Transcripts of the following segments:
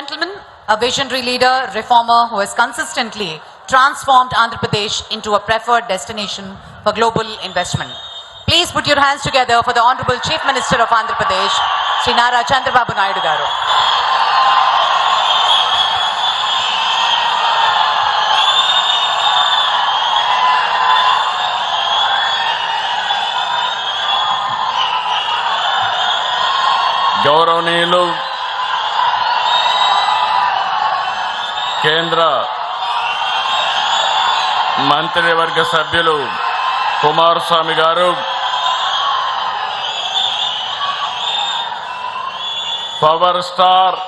gentlemen, a visionary leader, reformer who has consistently transformed Andhra Pradesh into a preferred destination for global investment. Please put your hands together for the Honorable Chief Minister of Andhra Pradesh, Sri Nara Chandrababu Naidu Garu. గౌరవనీయులు కేంద్ర మంత్రివర్గ సభ్యులు కుమారస్వామి గారు, power star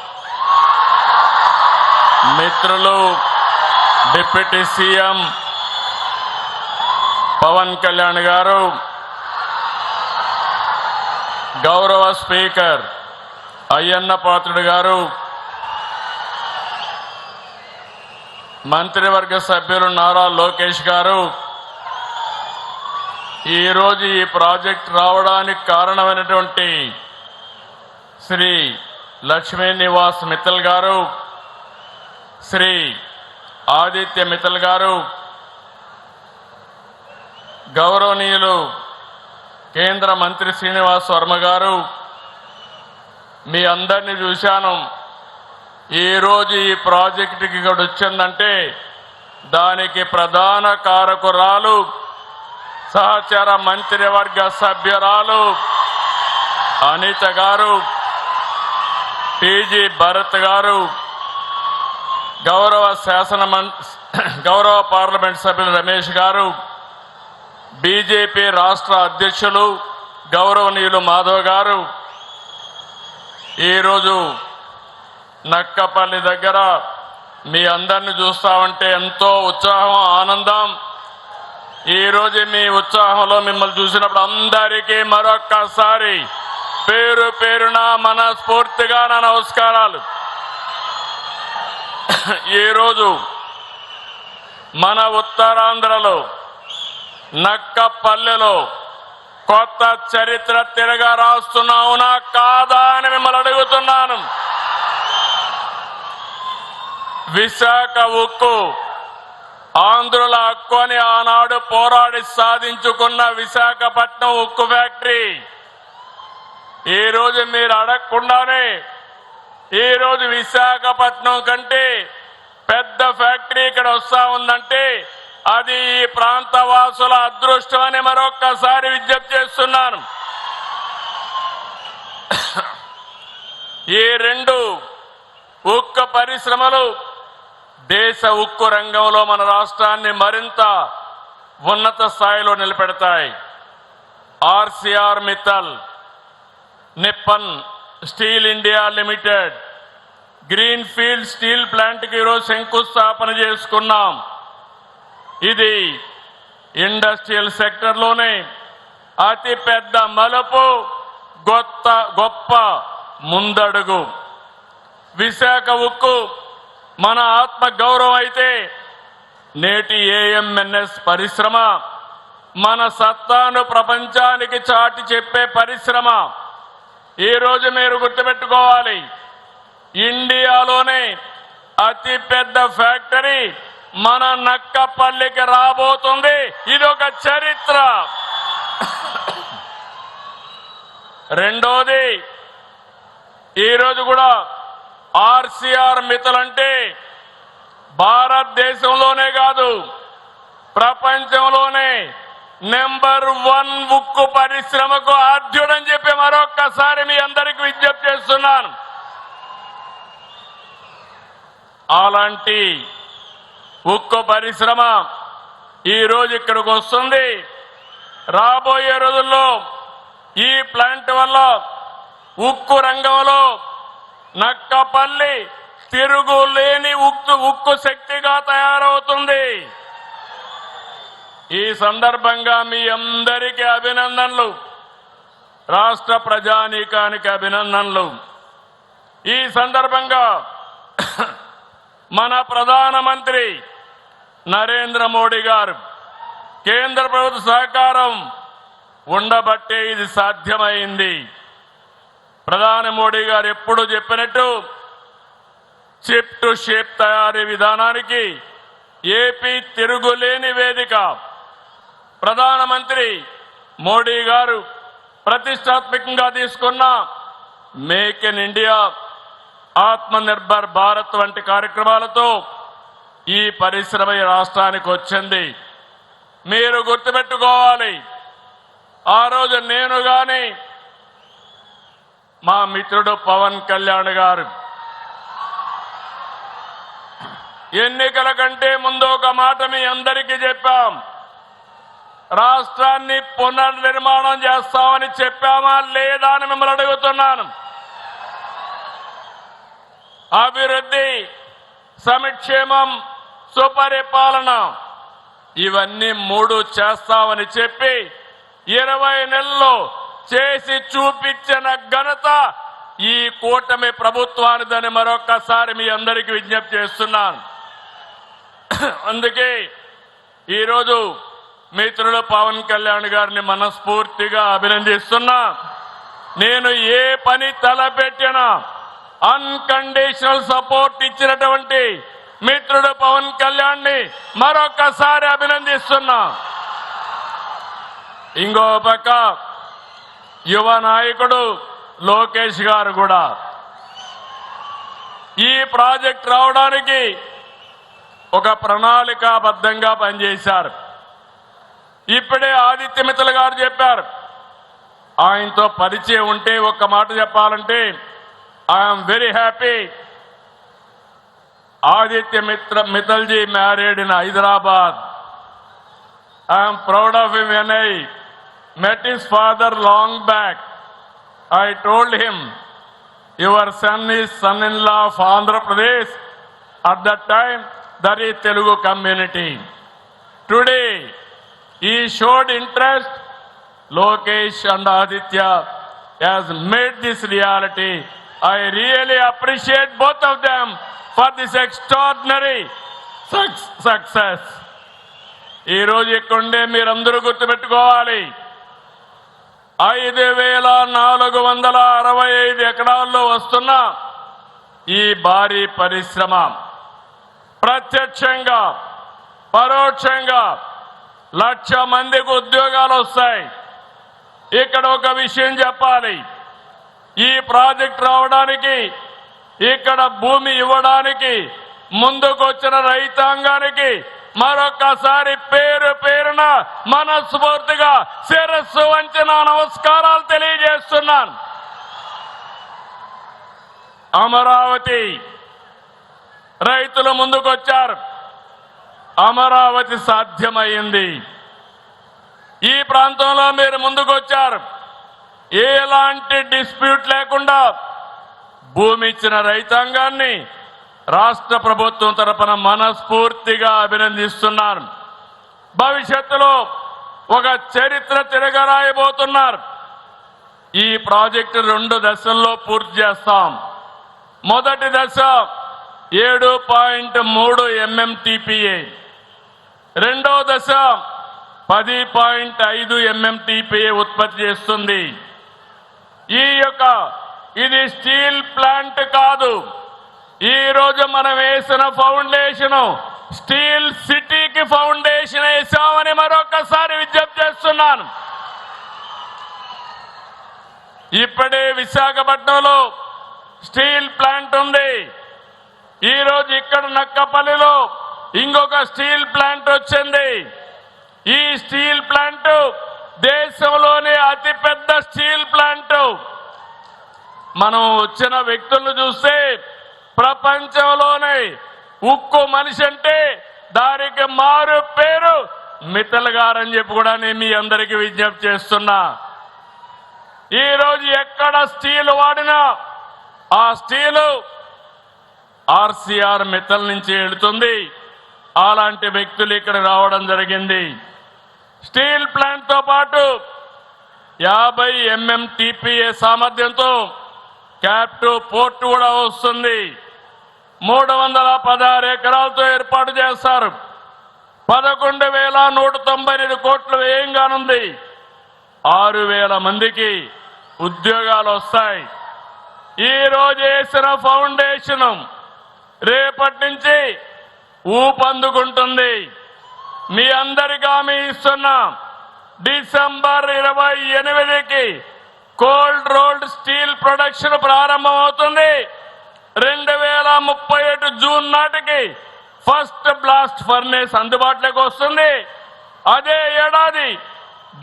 మిత్రులు deputy CM Pawan Kalyan గారు, గౌరవ speaker Ayyanna Patrudu గారు, మంత్రివర్గ సభ్యులు నారా లోకేష్ గారు, ఈరోజు ఈ ప్రాజెక్ట్ రావడానికి కారణమైనటువంటి శ్రీ లక్ష్మీ నివాస్ మిత్తల్ గారు, శ్రీ ఆదిత్య మిత్తల్ గారు, గౌరవనీయులు కేంద్ర మంత్రి శ్రీనివాస్ వర్మ గారు, మీ అందరినీ చూశాను. ఈరోజు ఈ ప్రాజెక్టుకి ఇక్కడ వచ్చిందంటే దానికి ప్రధాన కారకురాలు సహచర మంత్రివర్గ సభ్యురాలు అనిత గారు, టీజీ భరత్ గారు, గౌరవ పార్లమెంట్ సభ్యులు రమేష్ గారు, బీజేపీ రాష్ట్ర అధ్యక్షులు గౌరవనీయులు మాధవ్ గారు, ఈరోజు నక్కపల్లి దగ్గర మీ అందరిని చూస్తామంటే ఎంతో ఉత్సాహం, ఆనందం. ఈరోజు మీ ఉత్సాహంలో మిమ్మల్ని చూసినప్పుడు అందరికీ మరొక్కసారి పేరు పేరున మనస్ఫూర్తిగా నా నమస్కారాలు. ఈరోజు మన ఉత్తరాంధ్రలో నక్కపల్లెలో కొత్త చరిత్ర తిరగా రాస్తున్నావునా కాదా అని మిమ్మల్ని అడుగుతున్నాను. విశాఖ ఉక్కు ఆంధ్రుల హక్కు అని ఆనాడు పోరాడి సాధించుకున్న విశాఖపట్నం ఉక్కు ఫ్యాక్టరీ ఈరోజు మీరు అడగకుండానే ఈరోజు విశాఖపట్నం కంటే పెద్ద ఫ్యాక్టరీ ఇక్కడ వస్తా ఉందంటే అది ఈ ప్రాంత వాసుల అదృష్టం అని మరొక్కసారి విజ్ఞప్తి చేస్తున్నాను. ఈ రెండు ఉక్కు పరిశ్రమలు దేశ ఉక్కు రంగంలో మన రాష్ట్రాన్ని మరింత ఉన్నత స్థాయిలో నిలబెడతాయి. Arcelor Mittal, Nippon steel India limited green field steel ప్లాంట్కి ఈరోజు శంకుస్థాపన చేసుకున్నాం. ఇది ఇండస్ట్రియల్ సెక్టర్లోనే అతి పెద్ద మలుపు, గొప్ప ముందడుగు. విశాఖ ఉక్కు మన ఆత్మ గౌరవం అయితే నేటి ఏఎంఎన్ఎస్ పరిశ్రమ మన సత్తాను ప్రపంచానికి చాటి చెప్పే పరిశ్రమ. ఈరోజు మీరు గుర్తుపెట్టుకోవాలి, ఇండియాలోనే అతి పెద్ద ఫ్యాక్టరీ మన నక్కపల్లికి రాబోతుంది. ఇదొక చరిత్ర. రెండోది, ఈరోజు కూడా ఆర్సీఆర్ మిత్తల్ అంటే భారతదేశంలోనే కాదు ప్రపంచంలోనే నెంబర్ 1 ఉక్కు పరిశ్రమకు ఆద్యుడని చెప్పి మరొక్కసారి మీ అందరికీ విజ్ఞప్తి చేస్తున్నాను. అలాంటి ఉక్కు పరిశ్రమ ఈరోజు ఇక్కడికి వస్తుంది. రాబోయే రోజుల్లో ఈ ప్లాంట్ వల్ల ఉక్కు రంగంలో నక్కపల్లి తిరుగులేని ఉక్కు శక్తిగా తయారవుతుంది. ఈ సందర్భంగా మీ అందరికీ అభినందనలు, రాష్ట్ర ప్రజానీకానికి అభినందనలు. ఈ సందర్భంగా మన ప్రధానమంత్రి నరేంద్ర మోడీ గారు కేంద్ర ప్రభుత్వ సహకారం ఉండబట్టే ఇది సాధ్యమైంది. ప్రధాని మోడీ గారు ఎప్పుడు చెప్పినట్టు చిప్ టు షేప్ తయారీ విధానానికి ఏపీ తిరుగులేని వేదిక. ప్రధానమంత్రి మోడీ గారు ప్రతిష్టాత్మకంగా తీసుకున్న మేక్ ఇన్ ఇండియా, ఆత్మ నిర్భర్ భారత్ వంటి కార్యక్రమాలతో ఈ పరిశ్రమ ఈ రాష్ట్రానికి వచ్చింది. మీరు గుర్తుపెట్టుకోవాలి, ఆ రోజు నేను గాని మా మిత్రుడు పవన్ కళ్యాణ్ గారు ఎన్నికల కంటే ముందు ఒక మాట మీ అందరికీ చెప్పాం. రాష్ట్రాన్ని పునర్నిర్మాణం చేస్తామని చెప్పామా లేదా అని మిమ్మల్ని అడుగుతున్నాను. అభివృద్ధి, సంక్షేమం, సుపరిపాలన ఇవన్నీ 3 చేస్తామని చెప్పి 20 నెలల్లో చేసి చూపించిన ఘనత ఈ కూటమి ప్రభుత్వానిదని మరొక్కసారి మీ అందరికీ విజ్ఞప్తి చేస్తున్నాను. అందుకే ఈరోజు మిత్రుడు పవన్ కళ్యాణ్ గారిని మనస్ఫూర్తిగా అభినందిస్తున్నా. నేను ఏ పని తలపెట్టినా అన్కండిషనల్ సపోర్ట్ ఇచ్చినటువంటి మిత్రుడు పవన్ కళ్యాణ్ ని మరొకసారి అభినందిస్తున్నా. ఇంకో పక్క యువ నాయకుడు లోకేష్ గారు కూడా ఈ ప్రాజెక్ట్ రావడానికి ఒక ప్రణాళికాబద్ధంగా పనిచేశారు. ఇప్పుడే ఆదిత్య మిత్తల్ గారు చెప్పారు. ఆయనతో పరిచయం ఉంటే ఒక్క మాట చెప్పాలంటే I'm very happy. Aditya Mittalji married in Hyderabad. I am proud of him. When I met his father long back, I told him, your son is son-in-law of Andhra Pradesh. At that time, that is Telugu community. Today, he showed interest. Lokesh and Aditya has made this reality. I really appreciate both of them for this extraordinary success. ఈ రోజు ఇక్కడే మీరందరూ గుర్తుపెట్టుకోవాలి, 5,465 ఎకరాల్లో వస్తున్న ఈ భారీ పరిశ్రమ ప్రత్యక్షంగా పరోక్షంగా 1,00,000 మందికి ఉద్యోగాలు వస్తాయి. ఇక్కడ ఒక విషయం చెప్పాలి, ఈ ప్రాజెక్ట్ రావడానికి, ఇక్కడ భూమి ఇవ్వడానికి ముందుకు వచ్చిన రైతాంగానికి మరొకసారి పేరు పేరున మనస్ఫూర్తిగా శిరస్సు వంచి నా నమస్కారాలు తెలియజేస్తున్నాను. అమరావతి రైతులు ముందుకొచ్చారు, అమరావతి సాధ్యమైంది. ఈ ప్రాంతంలో మీరు ముందుకొచ్చారు, ఎలాంటి డిస్ప్యూట్ లేకుండా భూమి ఇచ్చిన రైతాంగాన్ని రాష్ట్ర ప్రభుత్వం తరపున మనస్ఫూర్తిగా అభినందిస్తున్నారు. భవిష్యత్తులో ఒక చరిత్ర తిరగరాయబోతున్నారు. ఈ ప్రాజెక్టు 2 దశల్లో పూర్తి చేస్తాం. మొదటి దశ 7.3 MMTPA, రెండో దశ 10.5 MMTPA ఉత్పత్తి చేస్తుంది. ఇది స్టీల్ ప్లాంట్ కాదు, ఈ రోజు మనం వేసిన ఫౌండేషన్ స్టీల్ సిటీకి ఫౌండేషన్ వేసామని మరొకసారి విజ్ఞప్తి చేస్తున్నాను. ఇప్పుడే విశాఖపట్నంలో స్టీల్ ప్లాంట్ ఉంది. ఈ రోజు ఇక్కడ నక్కపల్లిలో ఇంకొక స్టీల్ ప్లాంట్ వచ్చింది. ఈ స్టీల్ ప్లాంట్ దేశంలోనే అతిపెద్ద స్టీల్ ప్లాంట్. మనం వచ్చిన వ్యక్తులను చూస్తే ప్రపంచంలోనే ఉక్కు మనిషి అంటే దానికి మారు పేరు మిత్తల్ గారని చెప్పి కూడా నేను మీ అందరికీ విజ్ఞప్తి చేస్తున్నా. ఈ రోజు ఎక్కడ స్టీల్ వాడినా ఆ స్టీలు ఆర్సీఆర్ మిత్తల్ నుంచి వెళుతుంది. అలాంటి వ్యక్తులు ఇక్కడ రావడం జరిగింది. స్టీల్ ప్లాంట్ తో పాటు 50 MMTPA సామర్థ్యంతో క్యాప్టివ్ పోర్ట్ కూడా వస్తుంది. 316 ఎకరాలతో ఏర్పాటు చేస్తారు. 11,198 కోట్లు వ్యయంగానుంది. 6,000 మందికి ఉద్యోగాలు వస్తాయి. ఈ రోజు వేసిన ఫౌండేషన్ రేపటి నుంచి ఊపందుకుంటుంది. మీ అందరికీ హామీ ఇస్తున్నాం. డిసెంబర్ 28కి కోల్డ్ రోల్డ్ స్టీల్ ప్రొడక్షన్ ప్రారంభమవుతుంది. 2037 జూన్ నాటికి ఫస్ట్ బ్లాస్ట్ ఫర్నేస్ అందుబాటులోకి వస్తుంది. అదే ఏడాది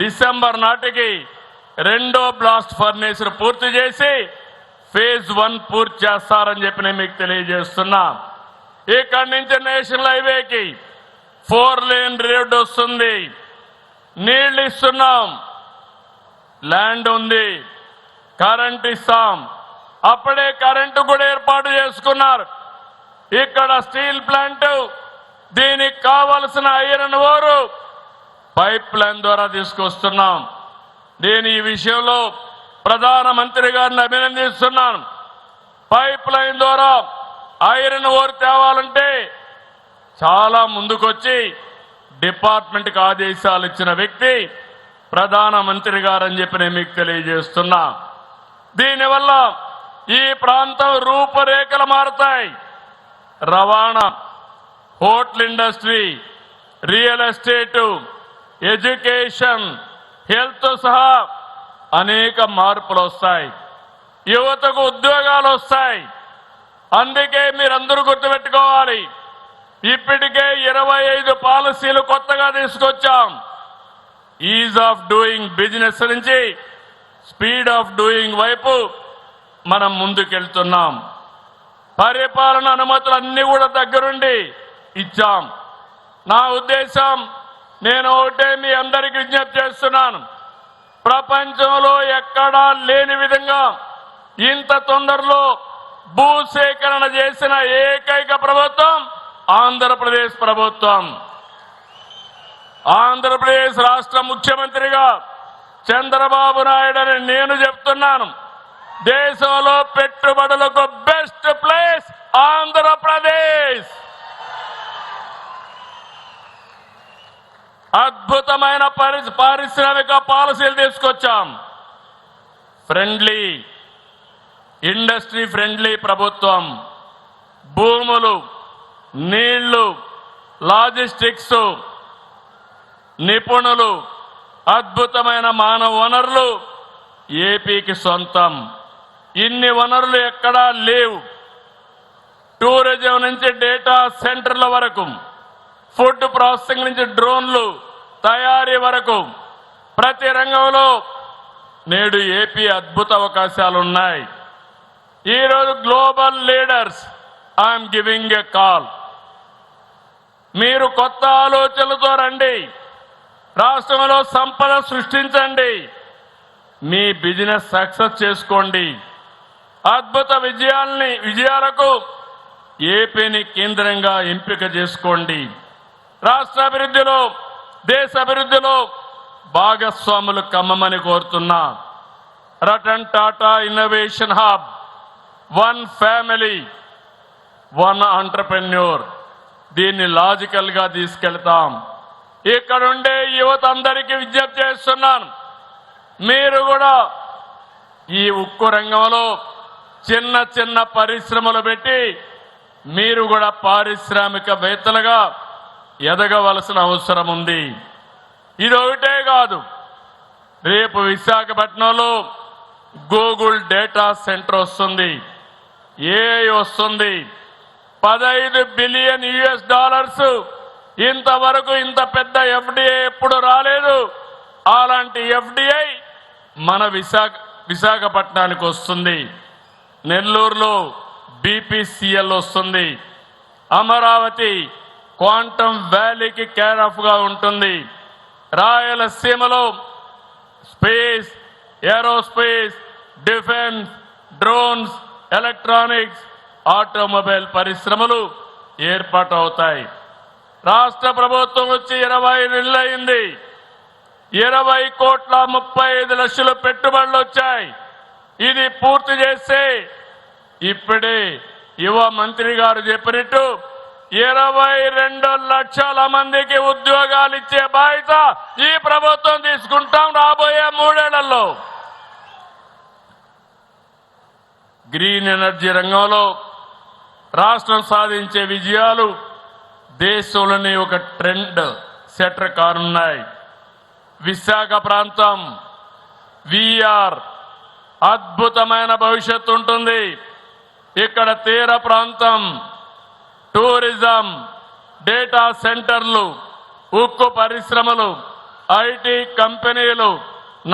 డిసెంబర్ నాటికి రెండో బ్లాస్ట్ ఫర్నేస్ పూర్తి చేసి ఫేజ్ 1 పూర్తి చేస్తారని చెప్పి నేను మీకు తెలియజేస్తున్నా. ఇక్కడి నుంచి నేషనల్ హైవేకి 4 లేన్ రోడ్ వస్తుంది. నీళ్లు ఇస్తున్నాం, ల్యాండ్ ఉంది, కరెంట్ ఇస్తాం. అప్పుడే కరెంటు కూడా ఏర్పాటు చేసుకున్నారు. ఇక్కడ స్టీల్ ప్లాంట్, దీనికి కావలసిన ఐరన్ ఓరు పైప్ లైన్ ద్వారా తీసుకొస్తున్నాం. నేను ఈ విషయంలో ప్రధానమంత్రి గారిని అభినందిస్తున్నాను. పైప్ లైన్ ద్వారా ఐరన్ ఓర్ తేవాలంటే చాలా ముందుకొచ్చి డిపార్ట్మెంట్కి ఆదేశాలు ఇచ్చిన వ్యక్తి ప్రధానమంత్రి గారని చెప్పి నేను మీకు తెలియజేస్తున్నా. దీనివల్ల ఈ ప్రాంతం రూపురేఖలు మారుతాయి. రవాణా, hotel industry, real estate, education, health సహా అనేక మార్పులు వస్తాయి. యువతకు ఉద్యోగాలు వస్తాయి. అందుకే మీరందరూ గుర్తుపెట్టుకోవాలి, ఇప్పటికే 25 పాలసీలు కొత్తగా తీసుకొచ్చాం. ఈజ్ ఆఫ్ డూయింగ్ బిజినెస్ నుంచి స్పీడ్ ఆఫ్ డూయింగ్ వైపు మనం ముందుకెళ్తున్నాం. పరిపాలన అనుమతులు అన్ని కూడా దగ్గరుండి ఇచ్చాం. నా ఉద్దేశం, నేను ఒకటే మీ అందరికీ విజ్ఞప్తి చేస్తున్నాను. ప్రపంచంలో ఎక్కడా లేని విధంగా ఇంత తొందరలో భూసేకరణ చేసిన ఏకైక ప్రభుత్వం ఆంధ్రప్రదేశ్ ప్రభుత్వం. ఆంధ్రప్రదేశ్ రాష్ట్ర ముఖ్యమంత్రిగా చంద్రబాబు నాయుడు అని నేను చెప్తున్నాను. దేశంలో పెట్టుబడులకు బెస్ట్ ప్లేస్ ఆంధ్రప్రదేశ్. అద్భుతమైన పారిశ్రామిక పాలసీలు తీసుకొచ్చాం. ఫ్రెండ్లీ, ఇండస్ట్రీ ఫ్రెండ్లీ ప్రభుత్వం. భూములు, నీళ్లు, లాజిస్టిక్స్, నిపుణులు, అద్భుతమైన మానవ వనరులు ఏపీకి సొంతం. ఇన్ని వనరులు ఎక్కడా లేవు. టూరిజం నుంచి డేటా సెంటర్ల వరకు, ఫుడ్ ప్రాసెసింగ్ నుంచి డ్రోన్లు తయారీ వరకు ప్రతి రంగంలో నేడు ఏపీ అద్భుత అవకాశాలు ఉన్నాయి. ఈరోజు global leaders, I'm giving a call. మీరు కొత్త ఆలోచనలతో రండి. రాష్ట్రంలో సంపద సృష్టించండి. మీ బిజినెస్ సక్సెస్ చేసుకోండి. అద్భుత విజయాలకు ఏపీని కేంద్రంగా ఎంపిక చేసుకోండి. రాష్ట్ర అభివృద్ధిలో, దేశ అభివృద్ధిలో భాగస్వాములు కమ్మమని కోరుతున్నా. Ratan Tata innovation hub, 1 family 1 entrepreneur. దీన్ని లాజికల్ గా తీసుకెళ్తాం. ఇక్కడుండే యువత అందరికీ విజ్ఞప్తి చేస్తున్నాను, మీరు కూడా ఈ ఉక్కు రంగంలో చిన్న చిన్న పరిశ్రమలు పెట్టి మీరు కూడా పారిశ్రామికవేత్తలుగా ఎదగవలసిన అవసరం ఉంది. ఇది ఒకటే కాదు, రేపు విశాఖపట్నంలో గూగుల్ డేటా సెంటర్ వస్తుంది, ఏఐ వస్తుంది. $15 బిలియన్ ఇంతవరకు ఇంత పెద్ద ఎఫ్డిఐ ఎప్పుడు రాలేదు. అలాంటి ఎఫ్డిఐ మన విశాఖపట్నానికి వస్తుంది. నెల్లూరులో బీపీసీఎల్ వస్తుంది. అమరావతి క్వాంటమ్ వ్యాలీకి కేర్ ఆఫ్ గా ఉంటుంది. రాయలసీమలో space, aerospace, defence, drones, electronics, automobile పరిశ్రమలు ఏర్పాటు అవుతాయి. రాష్ట్ర ప్రభుత్వం వచ్చి 20 నెలలు అయింది. 20,35,00,000 పెట్టుబడులు వచ్చాయి. ఇది పూర్తి చేస్తే ఇప్పుడే యువ మంత్రి గారు చెప్పినట్టు 22 లక్షల మందికి ఉద్యోగాలు ఇచ్చే బాధ్యత ఈ ప్రభుత్వం తీసుకుంటాం రాబోయే 3 ఏళ్లలో. గ్రీన్ ఎనర్జీ రంగంలో రాష్ట్రం సాధించే విజయాలు దేశంలోని ఒక ట్రెండ్ సెటర్ కానున్నాయి. విశాఖ ప్రాంతం విఆర్ అద్భుతమైన భవిష్యత్తు ఉంటుంది. ఇక్కడ తీర ప్రాంతం, టూరిజం, డేటా సెంటర్లు, ఉక్కు పరిశ్రమలు, ఐటీ కంపెనీలు,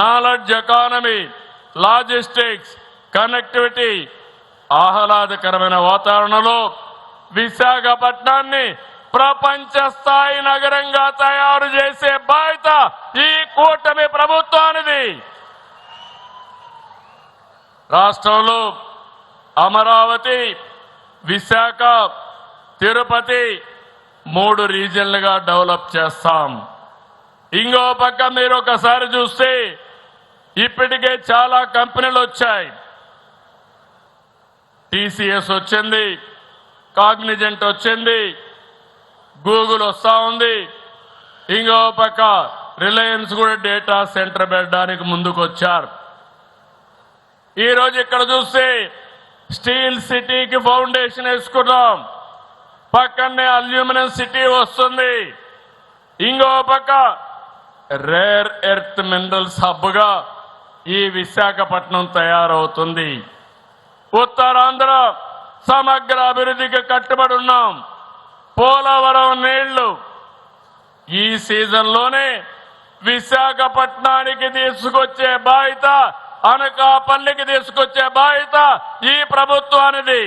నాలెడ్జ్ ఎకానమీ, లాజిస్టిక్స్, కనెక్టివిటీ, ఆహ్లాదకరమైన వాతావరణంలో విశాఖపట్నాన్ని ప్రపంచ స్థాయి నగరంగా తయారు చేసే బాధ్యత ఈ కూటమి ప్రభుత్వానిది. రాష్ట్రంలో అమరావతి, విశాఖ, తిరుపతి 3 రీజన్లుగా డెవలప్ చేస్తాం. ఇంకో పక్క మీరు ఒకసారి చూస్తే ఇప్పటికే చాలా కంపెనీలు వచ్చాయి. టీసీఎస్ వచ్చింది, కాగ్నిజెంట్ వచ్చింది, గూగుల్ వస్తా ఉంది. ఇంకో పక్క రిలయన్స్ కూడా డేటా సెంటర్ పెట్టడానికి ముందుకు వచ్చారు. ఈరోజు ఇక్కడ చూస్తే స్టీల్ సిటీకి ఫౌండేషన్ వేసుకున్నాం. పక్కనే అల్యూమినియం సిటీ వస్తుంది. ఇంకో పక్క రేర్ ఎర్త్ మినరల్స్ హబ్గా ఈ విశాఖపట్నం తయారవుతుంది. ఉత్తరాంధ్ర సమగ్ర అభివృద్ధికి కట్టుబడి ఉన్నాం. పోలవరం నీళ్లు ఈ సీజన్లోనే విశాఖపట్నానికి తీసుకొచ్చే బాధ్యత, అనకాపల్లికి తీసుకొచ్చే బాధ్యత ఈ ప్రభుత్వానిది.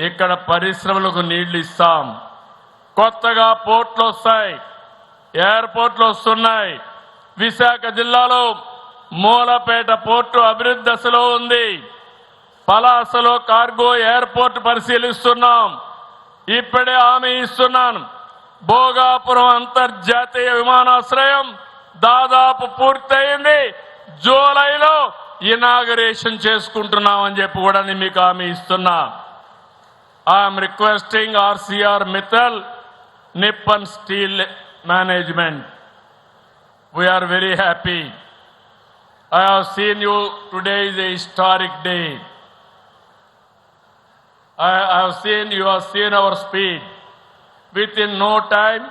ఇక్కడ పరిశ్రమలకు నీళ్లు ఇస్తాం. కొత్తగా పోర్ట్లు వస్తాయి, ఎయిర్పోర్ట్లు వస్తున్నాయి. విశాఖ జిల్లాలో మూలపేట పోర్టు అభివృద్ధి దశలో ఉంది. పలాసలో కార్గో ఎయిర్పోర్ట్ పరిశీలిస్తున్నాం. ఇప్పుడే హామీ ఇస్తున్నాను, భోగాపురం అంతర్జాతీయ విమానాశ్రయం దాదాపు పూర్తయింది. జూలైలో ఇనాగరేషన్ చేసుకుంటున్నామని చెప్పి కూడా నేను మీకు హామీ ఇస్తున్నా. I am requesting Arcelor Mittal, Nippon Steel management, we are very happy. I have seen you, today is a historic day. I have seen, you have seen our speed. Within no time,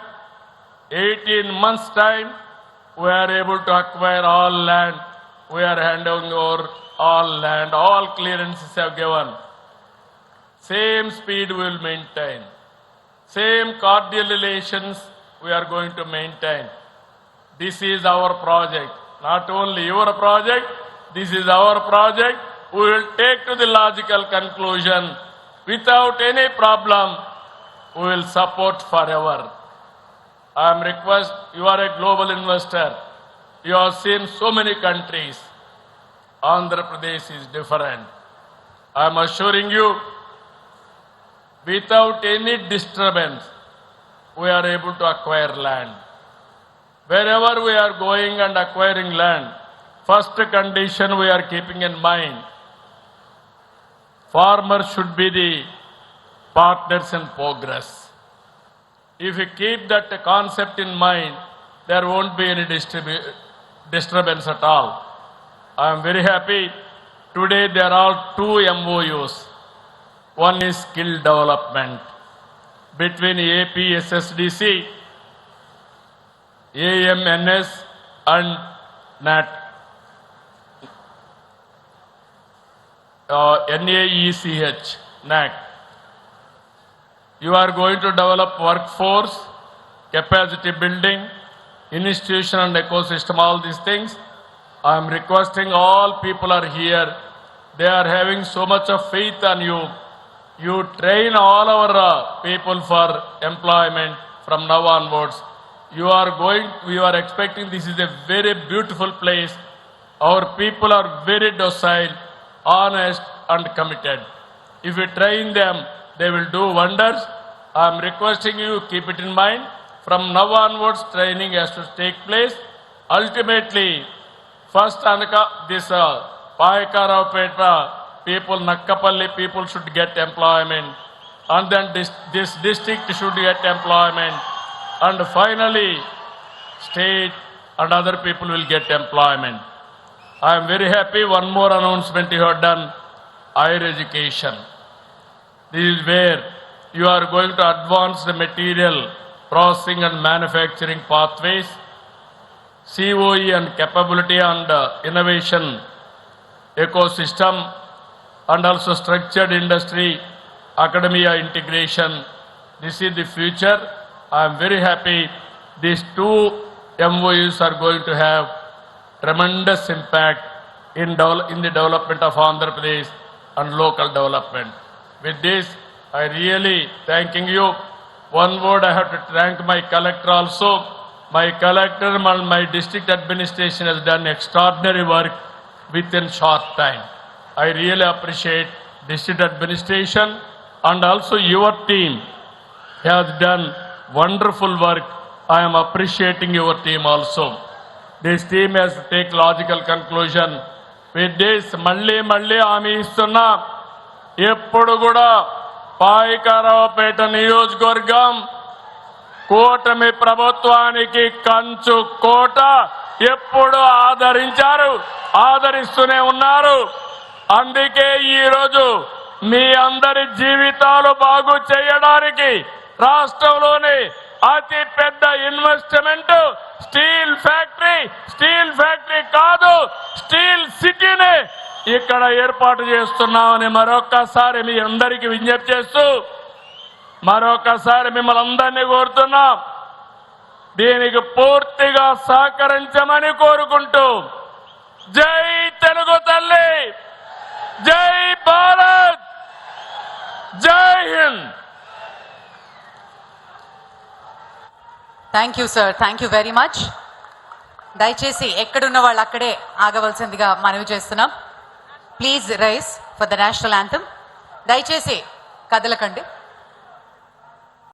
18 months time, we are able to acquire all land. We are handing over all land, all clearances have given. Same speed we will maintain. Same cordial relations we are going to maintain. This is our project. Not only your project, this is our project. We will take to the logical conclusion without any problem. We will support forever. I am request, you are a global investor. You have seen so many countries. Andhra Pradesh is different. I am assuring you, without any disturbance, we are able to acquire land. Wherever we are going and acquiring land, first condition we are keeping in mind, farmers should be the partners in progress. If you keep that concept in mind, there won't be any disturbance at all. I am very happy. Today there are 2 MOUs. One is skill development between AP, SSDC, AMNS and NAT, NAECH, NAC. You are going to develop workforce, capacity building, institution and ecosystem, all these things. I am requesting all people are here. They are having so much of faith on you. You train all our people for employment from now onwards. You are expecting, this is a very beautiful place. Our people are very docile, honest and committed. If we train them, they will do wonders. I am requesting you, keep it in mind. From now onwards, training has to take place. Ultimately, first this Payakaravpeta people, Nakkapalli people should get employment. And then this district should get employment. And finally, state and other people will get employment. I am very happy. One more announcement you have done, higher education. This is where you are going to advance the material processing and manufacturing pathways, COE and capability and innovation ecosystem, and also structured industry, academia integration. This is the future. I am very happy these two MOUs are going to have tremendous impact in the development of Andhra Pradesh and local development. With this, I really thanking you. One word I have to thank my collector also. My collector and my district administration has done extraordinary work within short time. I really appreciate district administration and also your team has done wonderful work. I am appreciating your team also. This team has to take logical conclusion. With this, మళ్ళీ హామీ ఇస్తున్నా, ఎప్పుడు కూడా పాయకారావుపేట నియోజకవర్గం కూటమి ప్రభుత్వానికి కంచు కోట. ఎప్పుడు ఆదరించారు, ఆదరిస్తూనే ఉన్నారు. అందుకే ఈరోజు మీ అందరి జీవితాలు బాగు చేయడానికి రాష్ట్రంలోని అతి పెద్ద ఇన్వెస్ట్మెంట్ స్టీల్ ఫ్యాక్టరీ కాదు, స్టీల్ సిటీని ఇక్కడ ఏర్పాటు చేస్తున్నామని మరొక్కసారి మీ అందరికీ విజ్ఞప్తి చేస్తూ మరొకసారి మిమ్మల్ని అందరినీ కోరుతున్నాం, దీనికి పూర్తిగా సహకరించమని కోరుకుంటూ, జై తెలుగు తల్లి, జై భారత్, జై Hind. Thank you sir, thank you very much. దయచేసి ఎక్కడున్న వాళ్ళు అక్కడే ఆగవలసిందిగా మనవి చేస్తున్నాం. Please rice for the national anthem. దయచేసి కదలకండి.